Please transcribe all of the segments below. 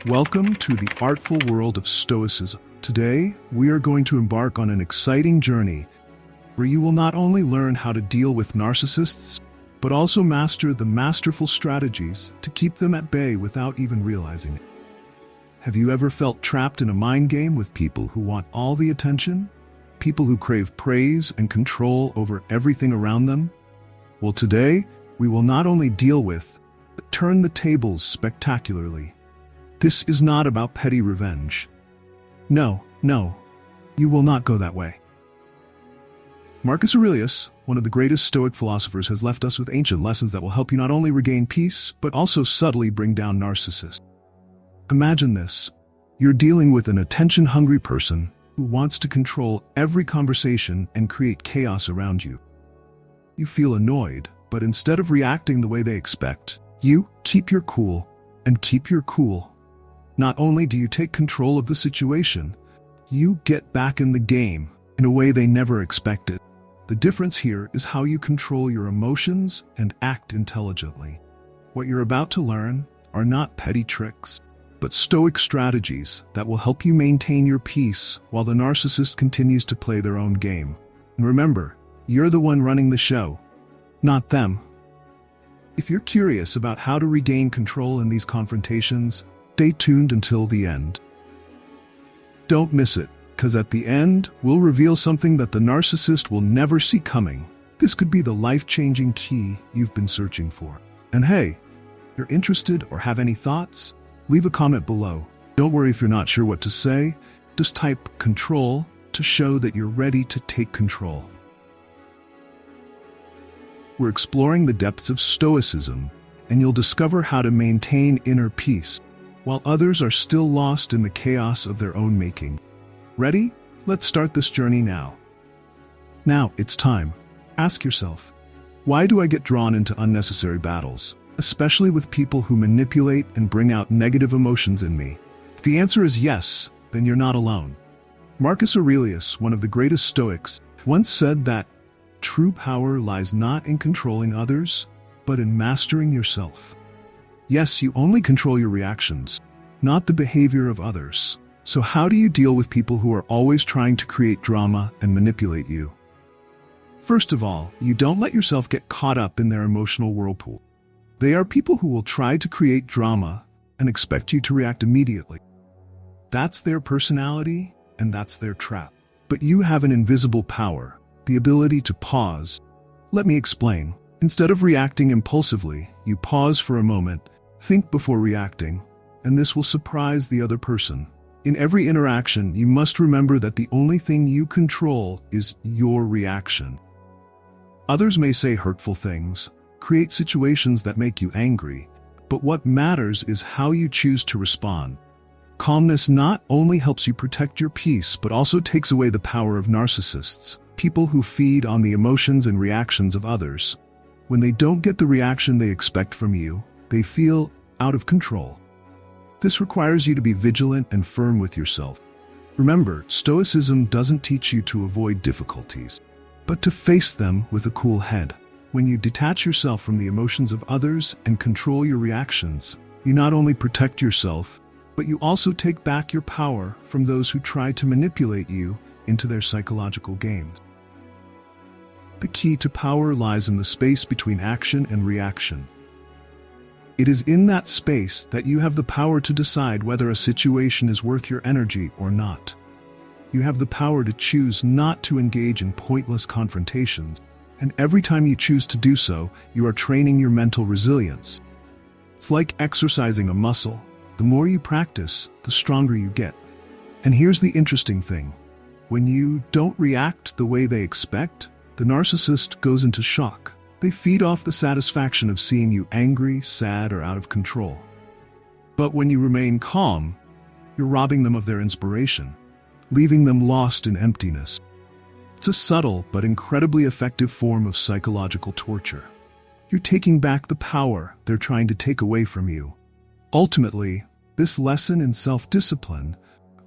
Welcome to the artful world of Stoicism. Today, we are going to embark on an exciting journey where you will not only learn how to deal with narcissists, but also master the masterful strategies to keep them at bay without even realizing it. Have you ever felt trapped in a mind game with people who want all the attention? People who crave praise and control over everything around them? Well, today, we will not only deal with, but turn the tables spectacularly. This is not about petty revenge. No, you will not go that way. Marcus Aurelius, one of the greatest Stoic philosophers, has left us with ancient lessons that will help you not only regain peace, but also subtly bring down narcissists. Imagine this. You're dealing with an attention-hungry person who wants to control every conversation and create chaos around you. You feel annoyed, but instead of reacting the way they expect, you keep your cool and keep your cool. Not only do you take control of the situation, you get back in the game in a way they never expected. The difference here is how you control your emotions and act intelligently. What you're about to learn are not petty tricks, but Stoic strategies that will help you maintain your peace while the narcissist continues to play their own game. And remember, you're the one running the show, not them. If you're curious about how to regain control in these confrontations, stay tuned until the end. Don't miss it, because at the end, we'll reveal something that the narcissist will never see coming. This could be the life-changing key you've been searching for. And hey, if you're interested or have any thoughts, leave a comment below. Don't worry if you're not sure what to say, just type control to show that you're ready to take control. We're exploring the depths of Stoicism, and you'll discover how to maintain inner peace, while others are still lost in the chaos of their own making. Ready? Let's start this journey now. Now, it's time. Ask yourself, why do I get drawn into unnecessary battles, especially with people who manipulate and bring out negative emotions in me? If the answer is yes, then you're not alone. Marcus Aurelius, one of the greatest Stoics, once said that true power lies not in controlling others, but in mastering yourself. Yes, you only control your reactions, not the behavior of others. So how do you deal with people who are always trying to create drama and manipulate you? First of all, you don't let yourself get caught up in their emotional whirlpool. They are people who will try to create drama and expect you to react immediately. That's their personality, and that's their trap. But you have an invisible power, the ability to pause. Let me explain. Instead of reacting impulsively, you pause for a moment, think before reacting, and this will surprise the other person. In every interaction, you must remember that the only thing you control is your reaction. Others may say hurtful things, create situations that make you angry, but what matters is how you choose to respond. Calmness not only helps you protect your peace, but also takes away the power of narcissists, people who feed on the emotions and reactions of others. When they don't get the reaction they expect from you, they feel out of control. This requires you to be vigilant and firm with yourself. Remember, Stoicism doesn't teach you to avoid difficulties, but to face them with a cool head. When you detach yourself from the emotions of others and control your reactions, you not only protect yourself, but you also take back your power from those who try to manipulate you into their psychological games. The key to power lies in the space between action and reaction. It is in that space that you have the power to decide whether a situation is worth your energy or not. You have the power to choose not to engage in pointless confrontations, and every time you choose to do so, you are training your mental resilience. It's like exercising a muscle. The more you practice, the stronger you get. And here's the interesting thing. When you don't react the way they expect, the narcissist goes into shock. They feed off the satisfaction of seeing you angry, sad, or out of control. But when you remain calm, you're robbing them of their inspiration, leaving them lost in emptiness. It's a subtle but incredibly effective form of psychological torture. You're taking back the power they're trying to take away from you. Ultimately, this lesson in self-discipline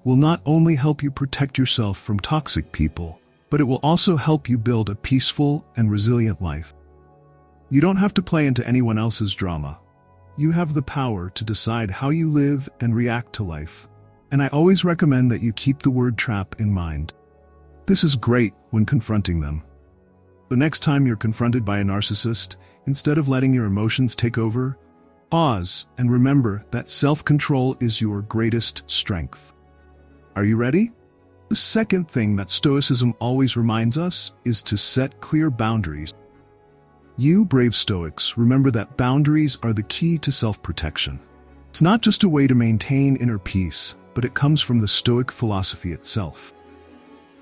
will not only help you protect yourself from toxic people, but it will also help you build a peaceful and resilient life. You don't have to play into anyone else's drama. You have the power to decide how you live and react to life. And I always recommend that you keep the word trap in mind. This is great when confronting them. The next time you're confronted by a narcissist, instead of letting your emotions take over, pause and remember that self-control is your greatest strength. Are you ready? The second thing that Stoicism always reminds us is to set clear boundaries. You brave Stoics, remember that boundaries are the key to self-protection. It's not just a way to maintain inner peace, but it comes from the Stoic philosophy itself.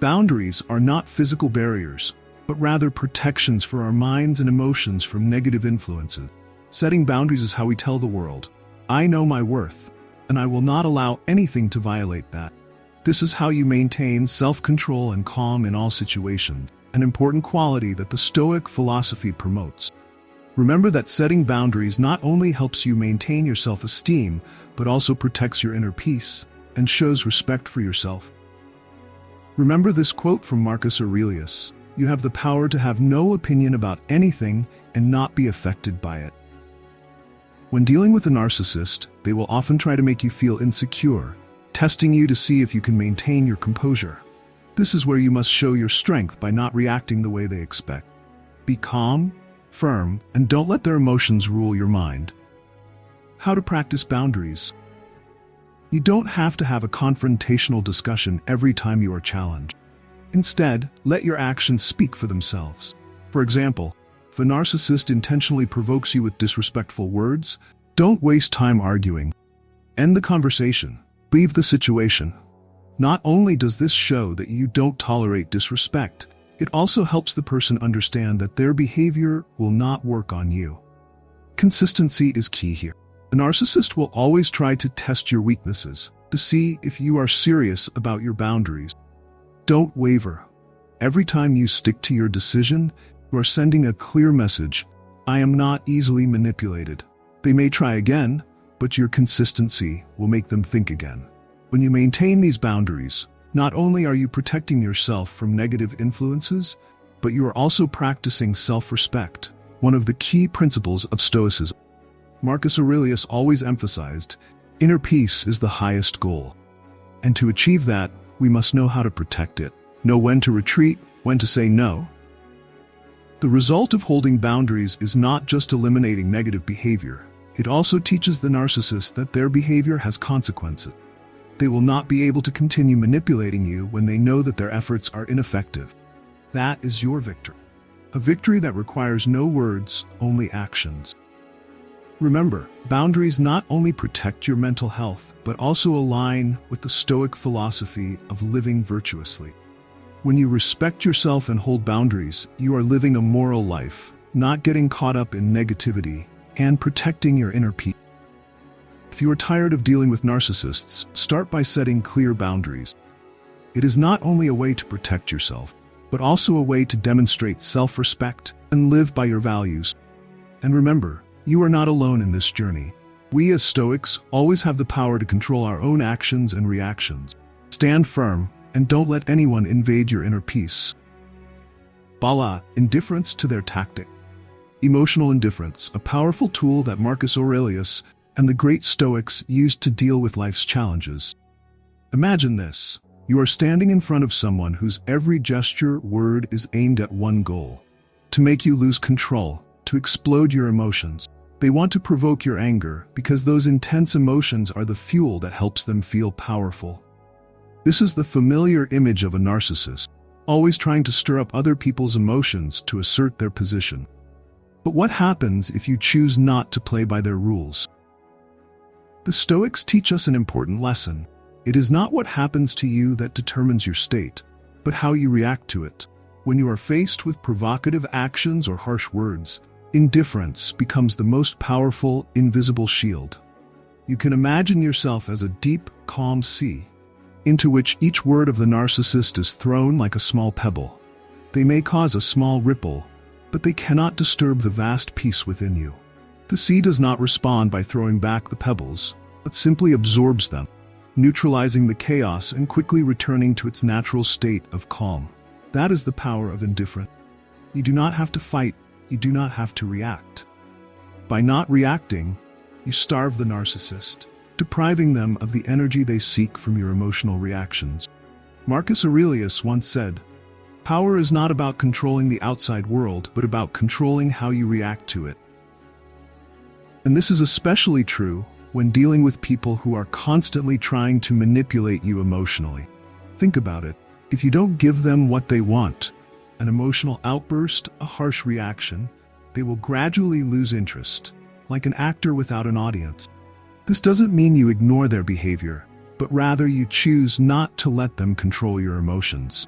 Boundaries are not physical barriers, but rather protections for our minds and emotions from negative influences. Setting boundaries is how we tell the world, I know my worth, and I will not allow anything to violate that. This is how you maintain self-control and calm in all situations, an important quality that the Stoic philosophy promotes. Remember that setting boundaries not only helps you maintain your self-esteem, but also protects your inner peace and shows respect for yourself. Remember this quote from Marcus Aurelius, you have the power to have no opinion about anything and not be affected by it. When dealing with a narcissist, they will often try to make you feel insecure, testing you to see if you can maintain your composure. This is where you must show your strength by not reacting the way they expect. Be calm, firm, and don't let their emotions rule your mind. How to practice boundaries. You don't have to have a confrontational discussion every time you are challenged. Instead, let your actions speak for themselves. For example, if a narcissist intentionally provokes you with disrespectful words, don't waste time arguing. End the conversation. Leave the situation. Not only does this show that you don't tolerate disrespect, it also helps the person understand that their behavior will not work on you. Consistency is key here. The narcissist will always try to test your weaknesses, to see if you are serious about your boundaries. Don't waver. Every time you stick to your decision, you are sending a clear message. I am not easily manipulated. They may try again, but your consistency will make them think again. When you maintain these boundaries, not only are you protecting yourself from negative influences, but you are also practicing self-respect, one of the key principles of Stoicism. Marcus Aurelius always emphasized, inner peace is the highest goal. And to achieve that, we must know how to protect it, know when to retreat, when to say no. The result of holding boundaries is not just eliminating negative behavior. It also teaches the narcissist that their behavior has consequences. They will not be able to continue manipulating you when they know that their efforts are ineffective. That is your victory. A victory that requires no words, only actions. Remember, boundaries not only protect your mental health, but also align with the Stoic philosophy of living virtuously. When you respect yourself and hold boundaries, you are living a moral life, not getting caught up in negativity, and protecting your inner peace. If you are tired of dealing with narcissists, start by setting clear boundaries. It is not only a way to protect yourself, but also a way to demonstrate self-respect and live by your values. And remember, you are not alone in this journey. We as Stoics always have the power to control our own actions and reactions. Stand firm and don't let anyone invade your inner peace. Bala, indifference to their tactic. Emotional indifference, a powerful tool that Marcus Aurelius and the great Stoics used to deal with life's challenges. Imagine this. You are standing in front of someone whose every gesture, word is aimed at one goal: to make you lose control, to explode your emotions. They want to provoke your anger because those intense emotions are the fuel that helps them feel powerful. This is the familiar image of a narcissist, always trying to stir up other people's emotions to assert their position. But what happens if you choose not to play by their rules? The Stoics teach us an important lesson. It is not what happens to you that determines your state, but how you react to it. When you are faced with provocative actions or harsh words, indifference becomes the most powerful, invisible shield. You can imagine yourself as a deep, calm sea, into which each word of the narcissist is thrown like a small pebble. They may cause a small ripple, but they cannot disturb the vast peace within you. The sea does not respond by throwing back the pebbles, but simply absorbs them, neutralizing the chaos and quickly returning to its natural state of calm. That is the power of indifference. You do not have to fight, you do not have to react. By not reacting, you starve the narcissist, depriving them of the energy they seek from your emotional reactions. Marcus Aurelius once said, "Power is not about controlling the outside world, but about controlling how you react to it." And this is especially true when dealing with people who are constantly trying to manipulate you emotionally. Think about it. If you don't give them what they want, an emotional outburst, a harsh reaction, they will gradually lose interest, like an actor without an audience. This doesn't mean you ignore their behavior, but rather you choose not to let them control your emotions.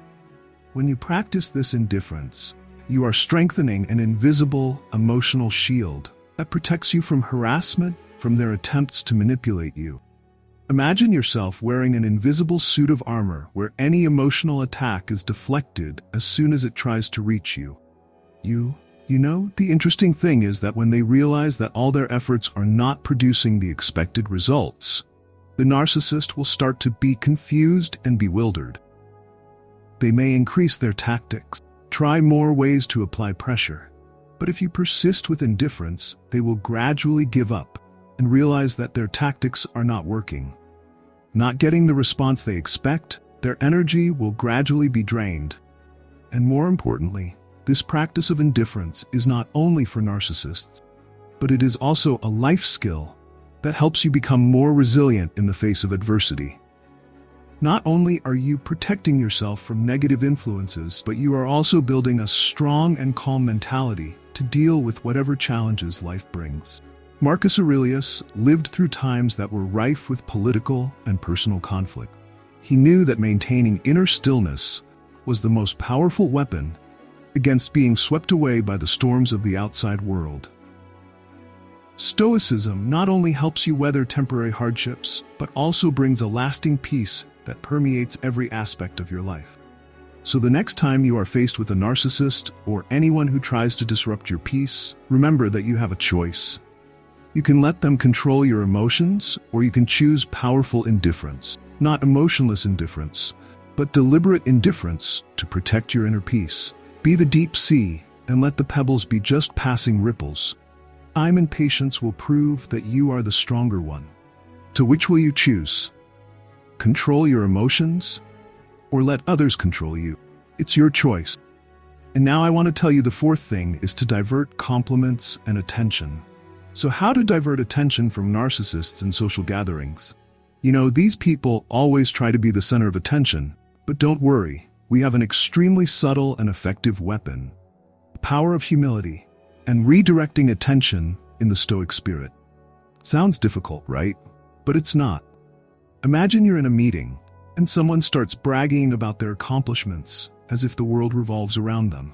When you practice this indifference, you are strengthening an invisible emotional shield that protects you from harassment, from their attempts to manipulate you. Imagine yourself wearing an invisible suit of armor where any emotional attack is deflected as soon as it tries to reach you. The interesting thing is that when they realize that all their efforts are not producing the expected results, the narcissist will start to be confused and bewildered. They may increase their tactics, try more ways to apply pressure, but if you persist with indifference, they will gradually give up and realize that their tactics are not working. Not getting the response they expect, their energy will gradually be drained. And more importantly, this practice of indifference is not only for narcissists, but it is also a life skill that helps you become more resilient in the face of adversity. Not only are you protecting yourself from negative influences, but you are also building a strong and calm mentality to deal with whatever challenges life brings. Marcus Aurelius lived through times that were rife with political and personal conflict. He knew that maintaining inner stillness was the most powerful weapon against being swept away by the storms of the outside world. Stoicism not only helps you weather temporary hardships, but also brings a lasting peace that permeates every aspect of your life. So the next time you are faced with a narcissist or anyone who tries to disrupt your peace, remember that you have a choice. You can let them control your emotions, or you can choose powerful indifference. Not emotionless indifference, but deliberate indifference to protect your inner peace. Be the deep sea, and let the pebbles be just passing ripples. Time and patience will prove that you are the stronger one. To which will you choose? Control your emotions, or let others control you? It's your choice. And now I want to tell you the fourth thing is to divert compliments and attention. So how to divert attention from narcissists in social gatherings? These people always try to be the center of attention, but don't worry, we have an extremely subtle and effective weapon. The power of humility and redirecting attention in the Stoic spirit. Sounds difficult, right? But it's not. Imagine you're in a meeting, and someone starts bragging about their accomplishments as if the world revolves around them.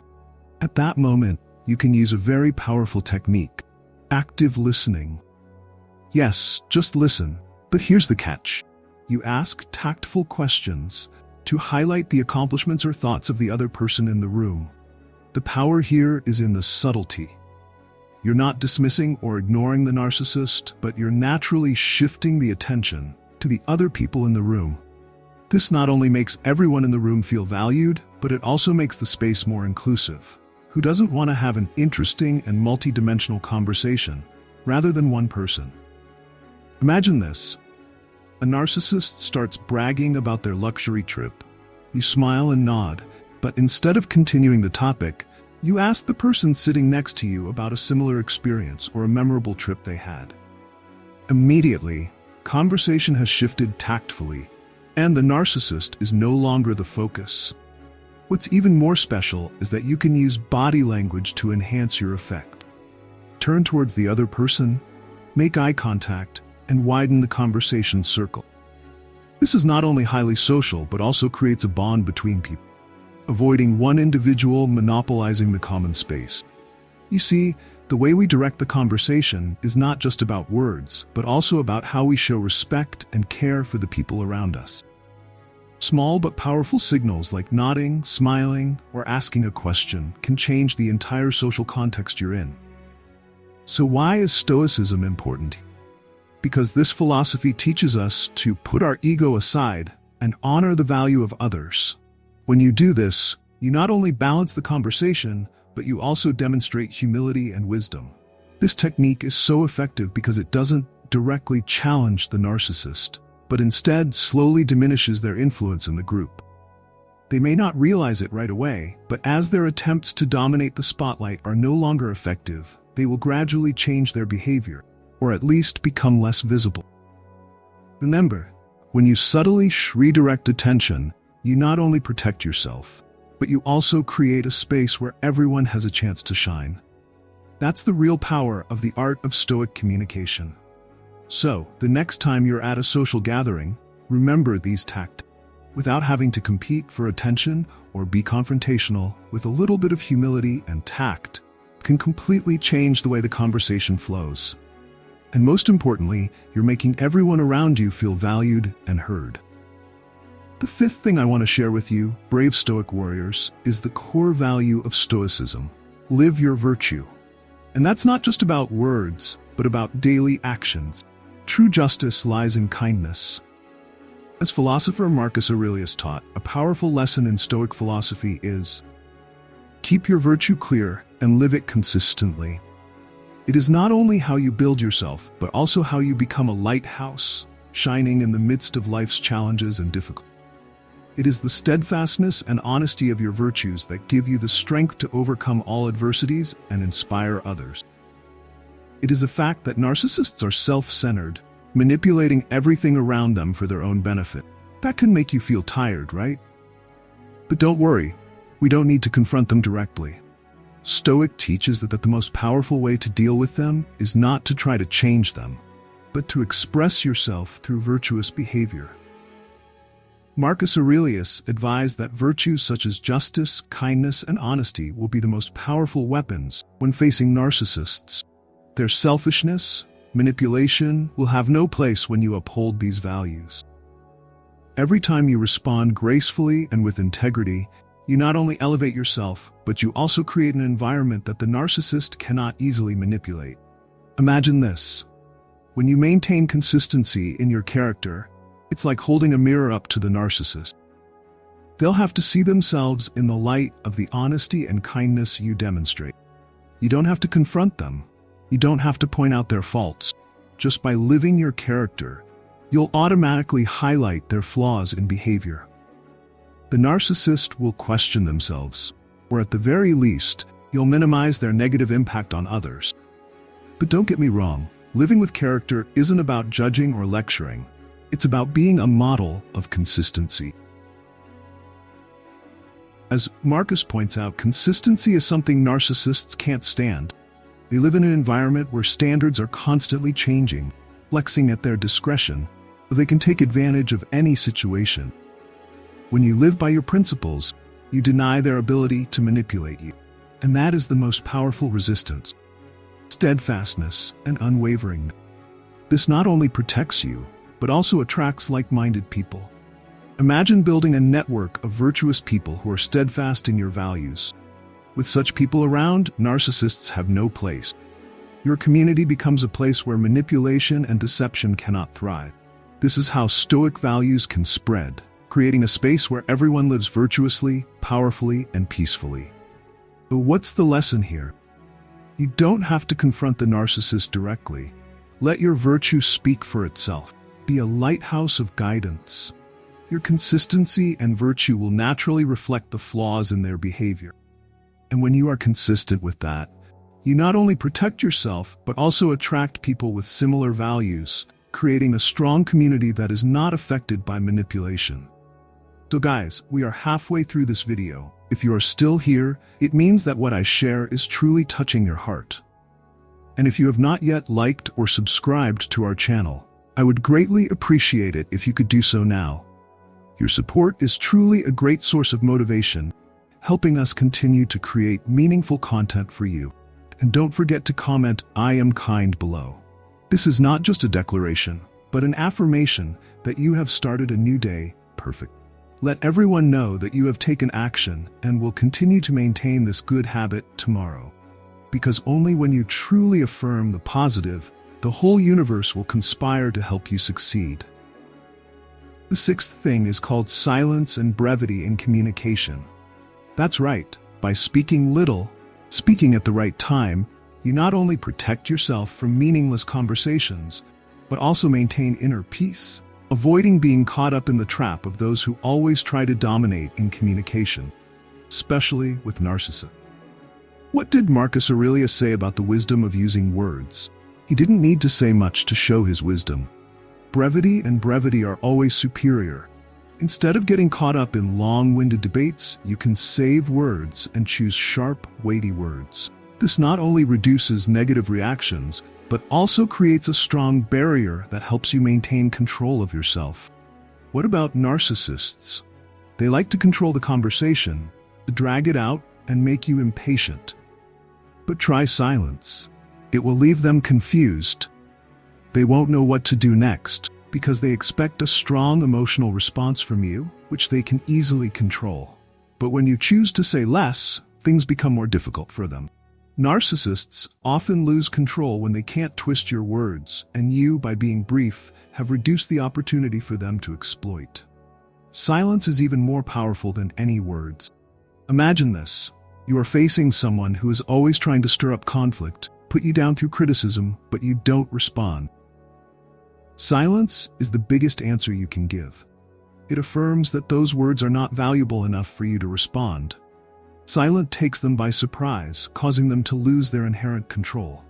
At that moment, you can use a very powerful technique. Active listening. Yes, just listen, but here's the catch. You ask tactful questions to highlight the accomplishments or thoughts of the other person in the room. The power here is in the subtlety. You're not dismissing or ignoring the narcissist, but you're naturally shifting the attention to the other people in the room. This not only makes everyone in the room feel valued, but it also makes the space more inclusive. Who doesn't want to have an interesting and multi-dimensional conversation, rather than one person? Imagine this. A narcissist starts bragging about their luxury trip. You smile and nod, but instead of continuing the topic, you ask the person sitting next to you about a similar experience or a memorable trip they had. Immediately, conversation has shifted tactfully, and the narcissist is no longer the focus. What's even more special is that you can use body language to enhance your effect. Turn towards the other person, make eye contact, and widen the conversation circle. This is not only highly social, but also creates a bond between people, avoiding one individual monopolizing the common space. You see, the way we direct the conversation is not just about words, but also about how we show respect and care for the people around us. Small but powerful signals like nodding, smiling, or asking a question can change the entire social context you're in. So why is Stoicism important? Because this philosophy teaches us to put our ego aside and honor the value of others. When you do this, you not only balance the conversation, but you also demonstrate humility and wisdom. This technique is so effective because it doesn't directly challenge the narcissist, but instead slowly diminishes their influence in the group. They may not realize it right away, but as their attempts to dominate the spotlight are no longer effective, they will gradually change their behavior, or at least become less visible. Remember, when you subtly redirect attention, you not only protect yourself, but you also create a space where everyone has a chance to shine. That's the real power of the art of Stoic communication. So, the next time you're at a social gathering, remember these tactics. Without having to compete for attention or be confrontational, with a little bit of humility and tact, can completely change the way the conversation flows. And most importantly, you're making everyone around you feel valued and heard. The fifth thing I want to share with you, brave Stoic warriors, is the core value of Stoicism. Live your virtue. And that's not just about words, but about daily actions. True justice lies in kindness. As philosopher Marcus Aurelius taught, a powerful lesson in Stoic philosophy is, keep your virtue clear and live it consistently. It is not only how you build yourself, but also how you become a lighthouse, shining in the midst of life's challenges and difficulties. It is the steadfastness and honesty of your virtues that give you the strength to overcome all adversities and inspire others. It is a fact that narcissists are self-centered, manipulating everything around them for their own benefit. That can make you feel tired, right? But don't worry, we don't need to confront them directly. Stoic teaches that the most powerful way to deal with them is not to try to change them, but to express yourself through virtuous behavior. Marcus Aurelius advised that virtues such as justice, kindness, and honesty will be the most powerful weapons when facing narcissists. Their selfishness, manipulation will have no place when you uphold these values. Every time you respond gracefully and with integrity, you not only elevate yourself, but you also create an environment that the narcissist cannot easily manipulate. Imagine this. When you maintain consistency in your character, it's like holding a mirror up to the narcissist. They'll have to see themselves in the light of the honesty and kindness you demonstrate. You don't have to confront them. You don't have to point out their faults. Just by living your character, you'll automatically highlight their flaws in behavior. The narcissist will question themselves, or at the very least, you'll minimize their negative impact on others. But don't get me wrong, living with character isn't about judging or lecturing. It's about being a model of consistency. As Marcus points out, consistency is something narcissists can't stand. They live in an environment where standards are constantly changing, flexing at their discretion, so they can take advantage of any situation. When you live by your principles, you deny their ability to manipulate you. And that is the most powerful resistance. Steadfastness and unwavering. This not only protects you, but also attracts like-minded people. Imagine building a network of virtuous people who are steadfast in your values. With such people around, narcissists have no place. Your community becomes a place where manipulation and deception cannot thrive. This is how Stoic values can spread, creating a space where everyone lives virtuously, powerfully, and peacefully. But what's the lesson here? You don't have to confront the narcissist directly. Let your virtue speak for itself. Be a lighthouse of guidance. Your consistency and virtue will naturally reflect the flaws in their behavior. And when you are consistent with that, you not only protect yourself, but also attract people with similar values, creating a strong community that is not affected by manipulation. So guys, we are halfway through this video. If you are still here, it means that what I share is truly touching your heart. And if you have not yet liked or subscribed to our channel, I would greatly appreciate it if you could do so now. Your support is truly a great source of motivation, helping us continue to create meaningful content for you. And don't forget to comment "I am kind" below. This is not just a declaration, but an affirmation that you have started a new day perfect. Let everyone know that you have taken action and will continue to maintain this good habit tomorrow. Because only when you truly affirm the positive, the whole universe will conspire to help you succeed. The sixth thing is called silence and brevity in communication. That's right, by speaking little, speaking at the right time, you not only protect yourself from meaningless conversations, but also maintain inner peace, avoiding being caught up in the trap of those who always try to dominate in communication, especially with narcissists. What did Marcus Aurelius say about the wisdom of using words? He didn't need to say much to show his wisdom. Brevity are always superior. Instead of getting caught up in long-winded debates, you can save words and choose sharp, weighty words. This not only reduces negative reactions, but also creates a strong barrier that helps you maintain control of yourself. What about narcissists? They like to control the conversation, to drag it out, and make you impatient. But try silence. It will leave them confused. They won't know what to do next, because they expect a strong emotional response from you, which they can easily control. But when you choose to say less, things become more difficult for them. Narcissists often lose control when they can't twist your words, and you, by being brief, have reduced the opportunity for them to exploit. Silence is even more powerful than any words. Imagine this. You are facing someone who is always trying to stir up conflict, put you down through criticism, but you don't respond. Silence is the biggest answer you can give. It affirms that those words are not valuable enough for you to respond. Silence takes them by surprise, causing them to lose their inherent control.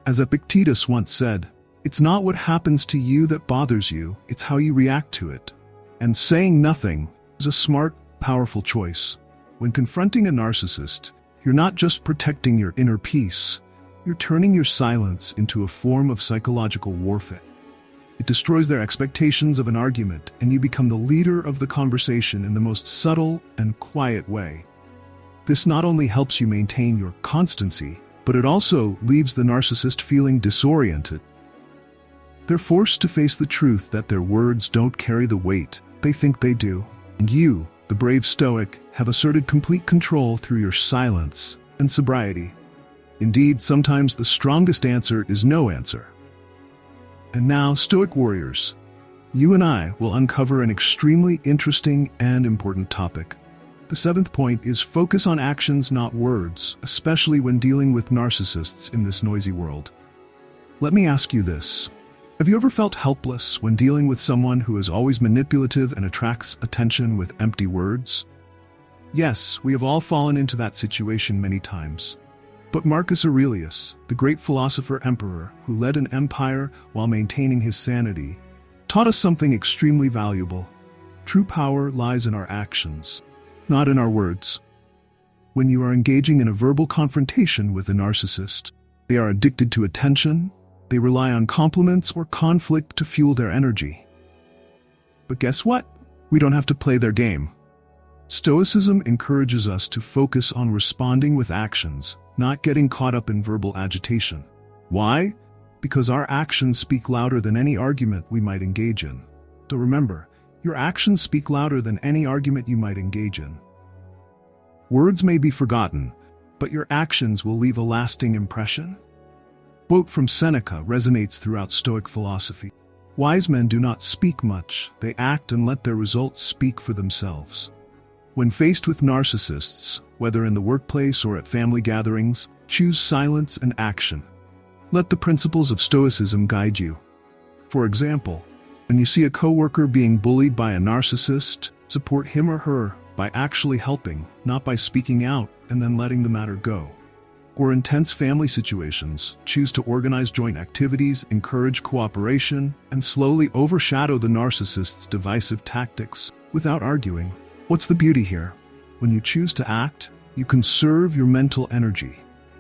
As Epictetus once said, "It's not what happens to you that bothers you, it's how you react to it." And saying nothing is a smart, powerful choice. When confronting a narcissist, you're not just protecting your inner peace, you're turning your silence into a form of psychological warfare. It destroys their expectations of an argument, and you become the leader of the conversation in the most subtle and quiet way. This not only helps you maintain your constancy, but it also leaves the narcissist feeling disoriented. They're forced to face the truth that their words don't carry the weight they think they do, and you, the brave Stoic, have asserted complete control through your silence and sobriety. Indeed, sometimes the strongest answer is no answer. And now, Stoic warriors, you and I will uncover an extremely interesting and important topic. The 7th point is focus on actions, not words, especially when dealing with narcissists in this noisy world. Let me ask you this. Have you ever felt helpless when dealing with someone who is always manipulative and attracts attention with empty words? Yes, we have all fallen into that situation many times. But Marcus Aurelius, the great philosopher-emperor who led an empire while maintaining his sanity, taught us something extremely valuable. True power lies in our actions, not in our words. When you are engaging in a verbal confrontation with a narcissist, they are addicted to attention. They rely on compliments or conflict to fuel their energy. But guess what? We don't have to play their game. Stoicism encourages us to focus on responding with actions, not getting caught up in verbal agitation. Why? Because our actions speak louder than any argument we might engage in. So remember, your actions speak louder than any argument you might engage in. Words may be forgotten, but your actions will leave a lasting impression. Quote from Seneca resonates throughout Stoic philosophy. Wise men do not speak much, they act and let their results speak for themselves. When faced with narcissists, whether in the workplace or at family gatherings, choose silence and action. Let the principles of Stoicism guide you. For example, when you see a coworker being bullied by a narcissist, support him or her by actually helping, not by speaking out and then letting the matter go. Or intense family situations, choose to organize joint activities, encourage cooperation, and slowly overshadow the narcissist's divisive tactics without arguing. What's the beauty here? When you choose to act, you conserve your mental energy,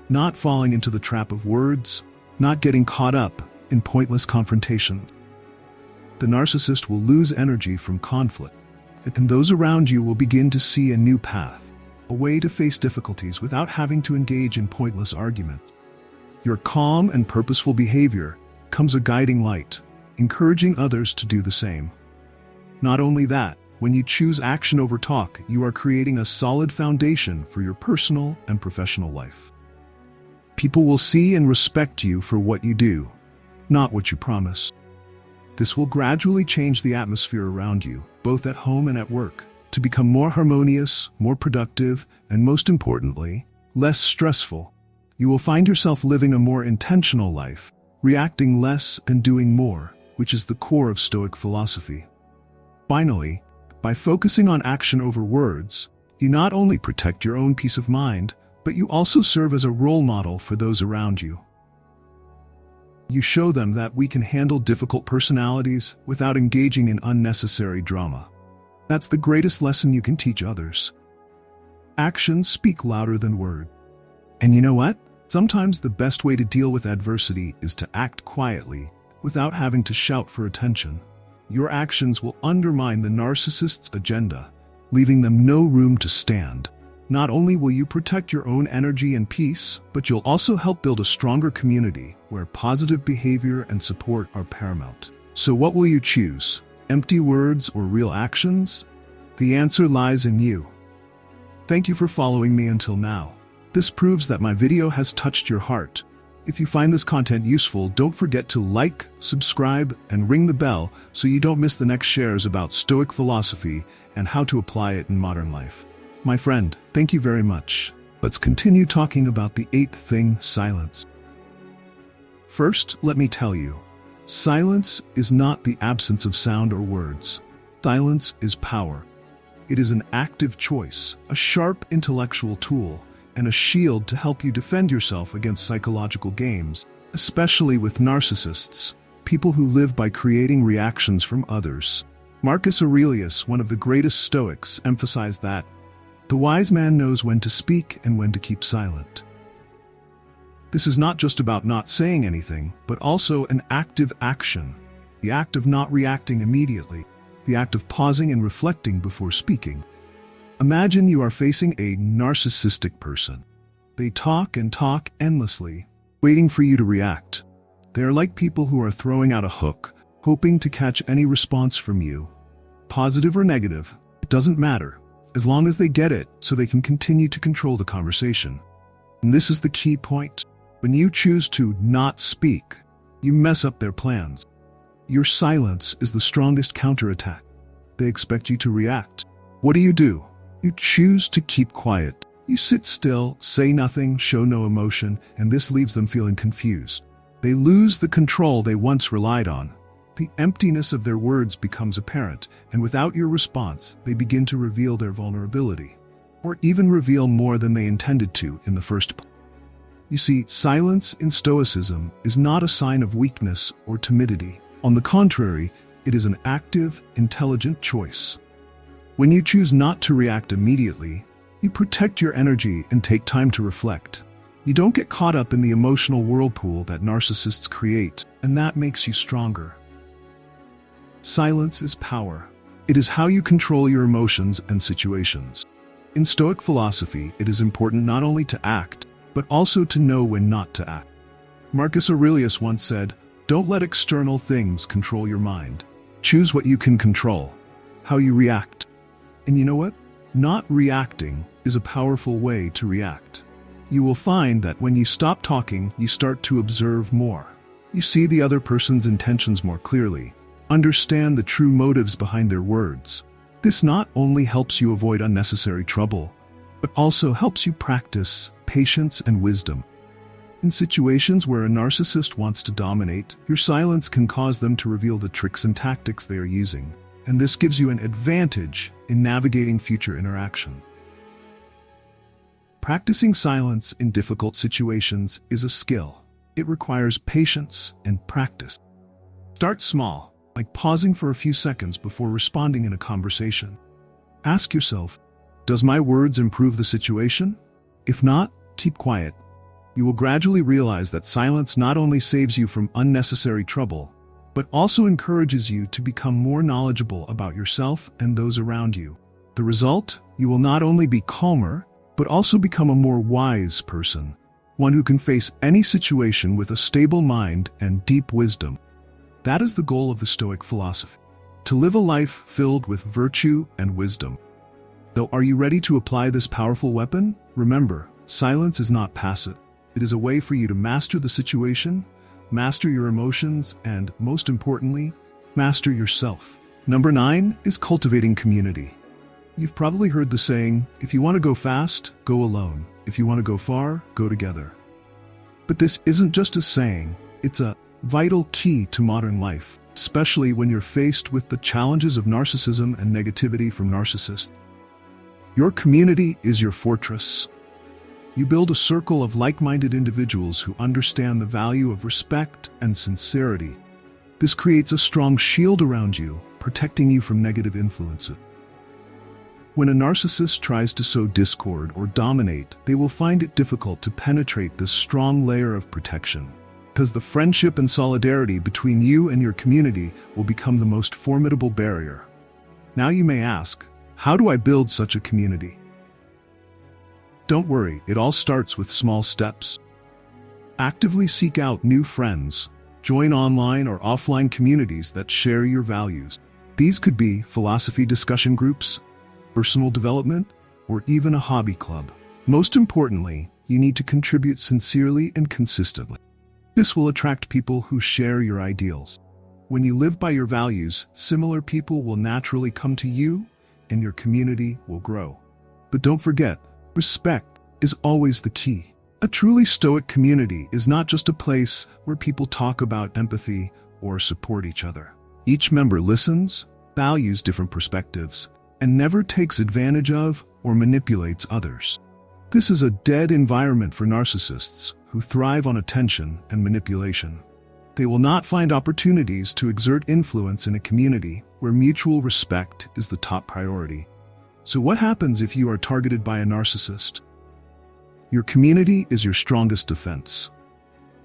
not falling into the trap of words, not getting caught up in pointless confrontations. The narcissist will lose energy from conflict, and those around you will begin to see a new path. A way to face difficulties without having to engage in pointless arguments. Your calm and purposeful behavior becomes a guiding light, encouraging others to do the same. Not only that, when you choose action over talk, you are creating a solid foundation for your personal and professional life. People will see and respect you for what you do, not what you promise. This will gradually change the atmosphere around you, both at home and at work, to become more harmonious, more productive, and most importantly, less stressful. You will find yourself living a more intentional life, reacting less and doing more, which is the core of Stoic philosophy. Finally, by focusing on action over words, you not only protect your own peace of mind, but you also serve as a role model for those around you. You show them that we can handle difficult personalities without engaging in unnecessary drama. That's the greatest lesson you can teach others. Actions speak louder than words. And you know what? Sometimes the best way to deal with adversity is to act quietly, without having to shout for attention. Your actions will undermine the narcissist's agenda, leaving them no room to stand. Not only will you protect your own energy and peace, but you'll also help build a stronger community where positive behavior and support are paramount. So what will you choose? Empty words or real actions? The answer lies in you. Thank you for following me until now. This proves that my video has touched your heart. If you find this content useful, don't forget to like, subscribe, and ring the bell so you don't miss the next shares about Stoic philosophy and how to apply it in modern life. My friend, thank you very much. Let's continue talking about the eighth thing, silence. First, let me tell you, silence is not the absence of sound or words. Silence is power. It is an active choice, a sharp intellectual tool, and a shield to help you defend yourself against psychological games, especially with narcissists, people who live by creating reactions from others. Marcus Aurelius, one of the greatest Stoics, emphasized that the wise man knows when to speak and when to keep silent. This is not just about not saying anything, but also an active action, the act of not reacting immediately, the act of pausing and reflecting before speaking. Imagine you are facing a narcissistic person. They talk and talk endlessly, waiting for you to react. They are like people who are throwing out a hook, hoping to catch any response from you. Positive or negative, it doesn't matter, as long as they get it so they can continue to control the conversation. And this is the key point. When you choose to not speak, you mess up their plans. Your silence is the strongest counterattack. They expect you to react. What do? You choose to keep quiet. You sit still, say nothing, show no emotion, and this leaves them feeling confused. They lose the control they once relied on. The emptiness of their words becomes apparent, and without your response, they begin to reveal their vulnerability, or even reveal more than they intended to in the first place. You see, silence in Stoicism is not a sign of weakness or timidity. On the contrary, it is an active, intelligent choice. When you choose not to react immediately, you protect your energy and take time to reflect. You don't get caught up in the emotional whirlpool that narcissists create, and that makes you stronger. Silence is power. It is how you control your emotions and situations. In Stoic philosophy, it is important not only to act, but also to know when not to act. Marcus Aurelius once said, "Don't let external things control your mind. Choose what you can control, how you react." And you know what? Not reacting is a powerful way to react. You will find that when you stop talking, you start to observe more. You see the other person's intentions more clearly, understand the true motives behind their words. This not only helps you avoid unnecessary trouble, but also helps you practice patience and wisdom. In situations where a narcissist wants to dominate, your silence can cause them to reveal the tricks and tactics they are using, and this gives you an advantage in navigating future interaction. Practicing silence in difficult situations is a skill. It requires patience and practice. Start small, like pausing for a few seconds before responding in a conversation. Ask yourself, does my words improve the situation? If not, keep quiet. You will gradually realize that silence not only saves you from unnecessary trouble, but also encourages you to become more knowledgeable about yourself and those around you. The result? You will not only be calmer, but also become a more wise person, one who can face any situation with a stable mind and deep wisdom. That is the goal of the Stoic philosophy, to live a life filled with virtue and wisdom. Though, are you ready to apply this powerful weapon? Remember, silence is not passive. It is a way for you to master the situation, master your emotions, and, most importantly, master yourself. Number 9 is cultivating community. You've probably heard the saying, if you want to go fast, go alone. If you want to go far, go together. But this isn't just a saying, it's a vital key to modern life, especially when you're faced with the challenges of narcissism and negativity from narcissists. Your community is your fortress. You build a circle of like-minded individuals who understand the value of respect and sincerity. This creates a strong shield around you, protecting you from negative influences. When a narcissist tries to sow discord or dominate, they will find it difficult to penetrate this strong layer of protection, because the friendship and solidarity between you and your community will become the most formidable barrier. Now you may ask, how do I build such a community? Don't worry, it all starts with small steps. Actively seek out new friends. Join online or offline communities that share your values. These could be philosophy discussion groups, personal development, or even a hobby club. Most importantly, you need to contribute sincerely and consistently. This will attract people who share your ideals. When you live by your values, similar people will naturally come to you, and your community will grow. But don't forget, respect is always the key. A truly Stoic community is not just a place where people talk about empathy or support each other. Each member listens, values different perspectives, and never takes advantage of or manipulates others. This is a dead environment for narcissists who thrive on attention and manipulation. They will not find opportunities to exert influence in a community where mutual respect is the top priority. So what happens if you are targeted by a narcissist? Your community is your strongest defense.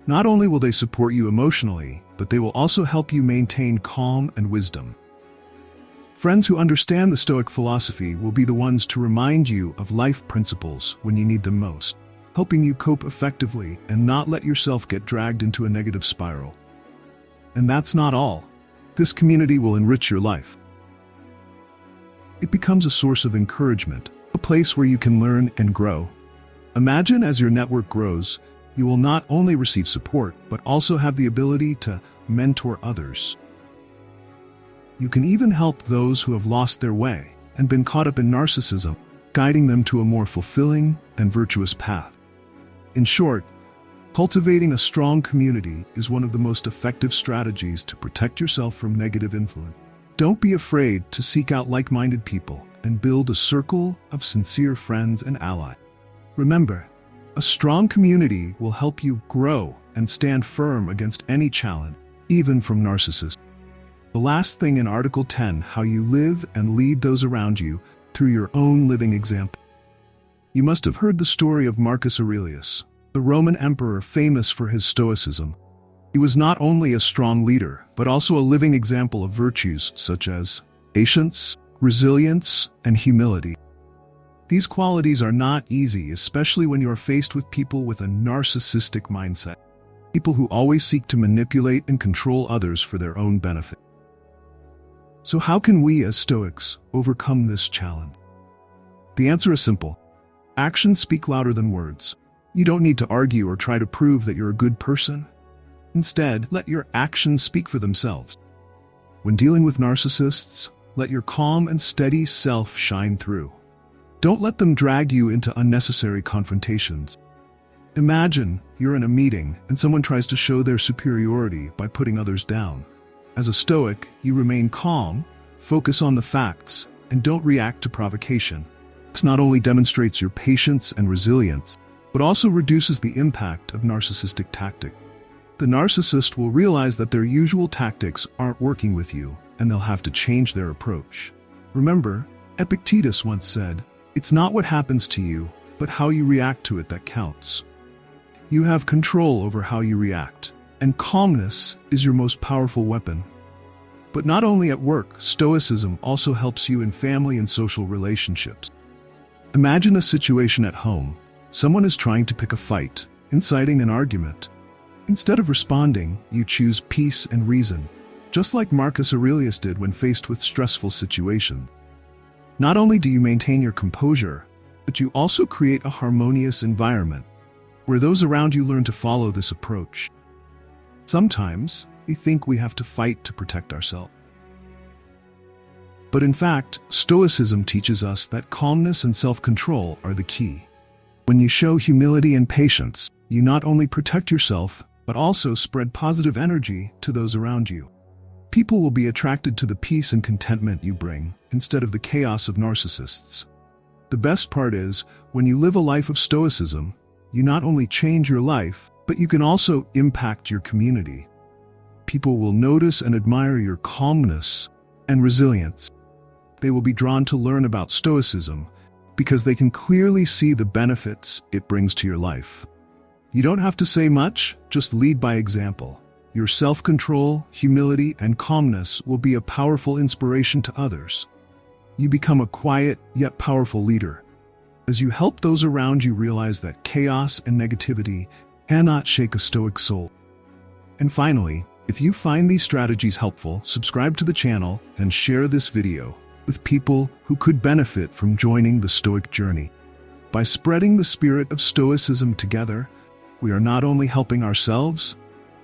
Not only will they support you emotionally, but they will also help you maintain calm and wisdom. Friends who understand the Stoic philosophy will be the ones to remind you of life principles when you need them most, helping you cope effectively and not let yourself get dragged into a negative spiral. And that's not all. This community will enrich your life. It becomes a source of encouragement, a place where you can learn and grow. Imagine as your network grows, you will not only receive support, but also have the ability to mentor others. You can even help those who have lost their way and been caught up in narcissism, guiding them to a more fulfilling and virtuous path. In short, cultivating a strong community is one of the most effective strategies to protect yourself from negative influence. Don't be afraid to seek out like-minded people and build a circle of sincere friends and allies. Remember, a strong community will help you grow and stand firm against any challenge, even from narcissists. The last thing in Article 10, how you live and lead those around you through your own living example. You must have heard the story of Marcus Aurelius, the Roman emperor famous for his stoicism. He was not only a strong leader, but also a living example of virtues such as patience, resilience, and humility. These qualities are not easy, especially when you are faced with people with a narcissistic mindset, people who always seek to manipulate and control others for their own benefit. So how can we as Stoics overcome this challenge? The answer is simple. Actions speak louder than words. You don't need to argue or try to prove that you're a good person. Instead, let your actions speak for themselves. When dealing with narcissists, let your calm and steady self shine through. Don't let them drag you into unnecessary confrontations. Imagine you're in a meeting and someone tries to show their superiority by putting others down. As a Stoic, you remain calm, focus on the facts, and don't react to provocation. This not only demonstrates your patience and resilience, but also reduces the impact of narcissistic tactics. The narcissist will realize that their usual tactics aren't working with you, and they'll have to change their approach. Remember, Epictetus once said, "It's not what happens to you, but how you react to it that counts." You have control over how you react, and calmness is your most powerful weapon. But not only at work, Stoicism also helps you in family and social relationships. Imagine a situation at home. Someone is trying to pick a fight, inciting an argument. Instead of responding, you choose peace and reason, just like Marcus Aurelius did when faced with stressful situations. Not only do you maintain your composure, but you also create a harmonious environment where those around you learn to follow this approach. Sometimes, we think we have to fight to protect ourselves. But in fact, Stoicism teaches us that calmness and self-control are the key. When you show humility and patience, you not only protect yourself, but also spread positive energy to those around you. People will be attracted to the peace and contentment you bring, instead of the chaos of narcissists. The best part is, when you live a life of stoicism, you not only change your life, but you can also impact your community. People will notice and admire your calmness and resilience. They will be drawn to learn about stoicism because they can clearly see the benefits it brings to your life. You don't have to say much, just lead by example. Your self-control, humility, and calmness will be a powerful inspiration to others. You become a quiet yet powerful leader, as you help those around you realize that chaos and negativity cannot shake a Stoic soul. And finally, if you find these strategies helpful, subscribe to the channel and share this video with people who could benefit from joining the Stoic journey. By spreading the spirit of Stoicism together, we are not only helping ourselves,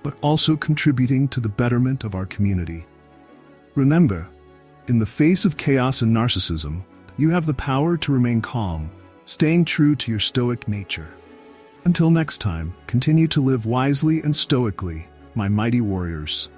but also contributing to the betterment of our community. Remember, in the face of chaos and narcissism, you have the power to remain calm, staying true to your Stoic nature. Until next time, continue to live wisely and stoically, my mighty warriors.